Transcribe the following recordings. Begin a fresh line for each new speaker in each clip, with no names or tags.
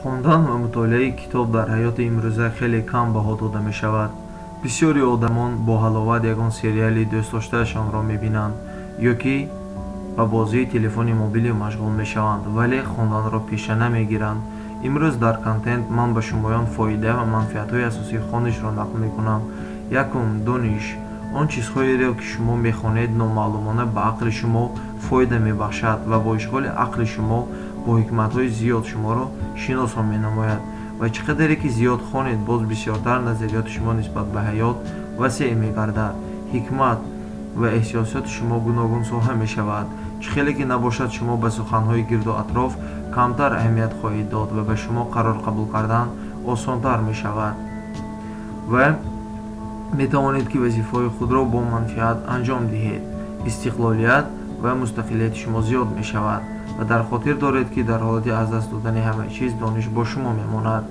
хондан ва мутолиаи китоб дар ҳаёти имрӯза хеле кам баҳо дода мешавад. Бисёри одамон бо ҳаловат ягон сериали дӯстдоштаашонро мебинанд ё ки ба бозии телефони мобилӣ машғул мешаванд, вале хонданро пеша намегиранд. имрӯз дар контент ман ба шумоён фоида ва манфиатҳои асосии хонишро нақл мекунам. Якум, дониш. Он чизҳоеро ки шумо мехонед номаълумона ба ақли шумо фоида мебахшад ва бо ишғоли ақли шумо бо ҳикматҳои зиёд шуморо шиносон менамояд. ва чӣ қадаре ки зиёд хонед, боз бисёртар назариёти шумо нисбат ба ҳаёт васеъ мегардад. ҳикмат ва эҳсосоти шумо гуногун соҳа мешавад. чӣ хеле ки набошад, шумо ба суханҳои гирду атроф камтар аҳамият хоҳед дод ва ба шумо қарор қабул кардан осонтар мешавад ва метавонед ки вазифаҳои худро бо манфиат анҷом диҳед. истиқлолият ва мустақилияти шумо зиёд мешавад ва дар хотир доред ки дар ҳолати аз даст додани ҳама чиз дониш бо шумо мемонад.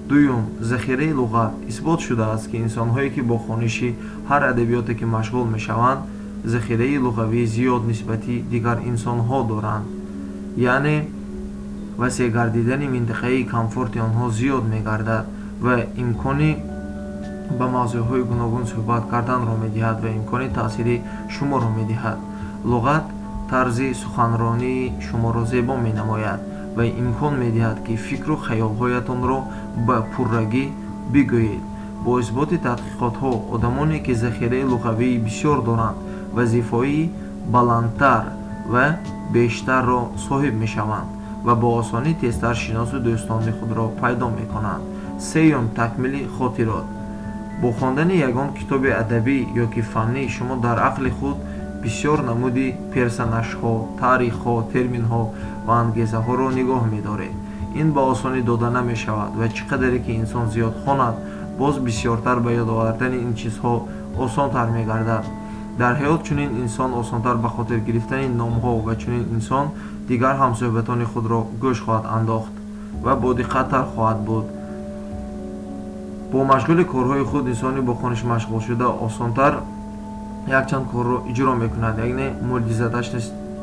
дуюм, захираи луғат. исбот шудааст ки инсонҳое ки бо хониши ҳар адабиёте ки машғул мешаванд захираи луғавии зиёд нисбати дигар инсонҳо доранд, яъне васеъ гардидани минтақаи комфорти онҳо зиёд мегардад ва имкони ба мавзӯъҳои гуногун суҳбат карданро медиҳад ва имкони таъсири шуморо медиҳад. луғат тарзи суханронии шуморо зебо менамояд ва имкон медиҳад ки фикру хаёлҳоятонро ба пуррагӣ бигӯед. бо исботи тадқиқотҳо одамоне ки захираи луғавии бисёр доранд вазифаи баландтар ва бештарро соҳиб мешаванд ва бо осонӣ тезтар шиносу дӯстони худро пайдо мекунанд. сеюм, такмили хотирот. бо хондани ягон китоби адабӣ ё ки фаннӣ шумо дар ақли худ бисёр намуди персонажҳо, таърихҳо, терминҳо ва ангезаҳоро нигоҳ медоред. ин ба осонӣ дода намешавад ва чӣ қадаре ки инсон зиёд хонад, боз бисёртар ба ёд овардани ин чизҳо осонтар мегардад. дар ҳаёт чунин инсон осонтар ба хотир гирифтани номҳо ва чунин инсон дигар ҳамсӯҳбатони худро гӯш хоҳад андохт ва бодиққаттар хоҳад буд. бо машғули корҳои худ инсони бо хониш машғулшуда осонтар якчанд корро иҷро мекунад, яъне мӯъҷизаташ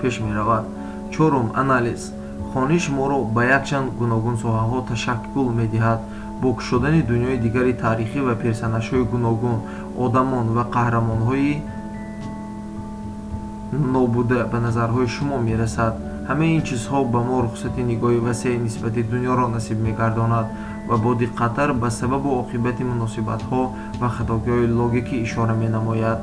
пеш меравад. чорум, анализ. хониш моро ба якчанд гуногун соҳаҳо ташаккул медиҳад. бо кушодани дунёи дигари таърихӣ ва персонажҳои гуногун, одамон ва қаҳрамонҳои нобуда ба назарҳои шумо мерасад. ҳамаи ин чизҳо ба мо рухсати нигоҳи васеъ нисбати дунёро насиб мегардонад ва бо диққаттар ба сабабу оқибати муносибатҳо ва хатогиҳои логикӣ ишора менамояд.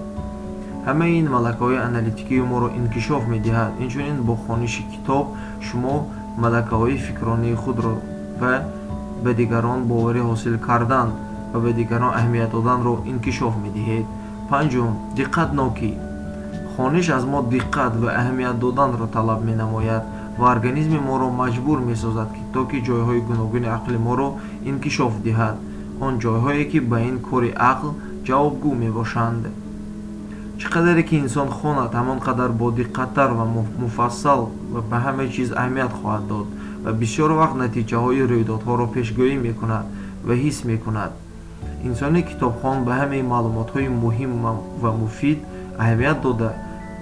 ҳамаи ин малакаҳои аналитикии моро инкишоф медиҳад. инчунин бо хониши китоб шумо малакаҳои фикронии худро ва ба дигарон боварӣ ҳосил кардан ва ба дигарон аҳамият доданро инкишоф медиҳед. панҷум, диққатнокӣ. хониш аз мо диққат ва аҳамият доданро талаб менамояд ва организми моро маҷбур месозад ки то ки ҷойҳои гуногуни ақли моро инкишоф диҳад, он ҷойҳое ки ба ин кори ақл ҷавобгӯ мебошанд. чӣ қадаре ки инсон хонад, ҳамон қадар бо диққаттар ва муфассал ва ба ҳама чиз аҳамият хоҳад дод ва бисёр вақт натиҷаҳои рӯйдодҳоро пешгӯӣ мекунад ва ҳис мекунад. инсони китобхон ба ҳамаи маълумотҳои муҳим ва муфид аҳамият дода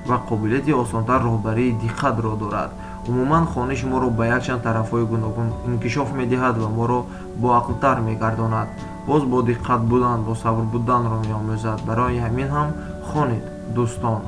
ва қобилияти осонтар роҳбарии диққатро дорад. умуман хониш моро ба якчанд тарафҳои гуногун инкишоф медиҳад ва моро боақлтар мегардонад. боз бо диққат будан, бо сабр буданро меомӯзад. барои ҳамин ҳам хонед, дӯстон.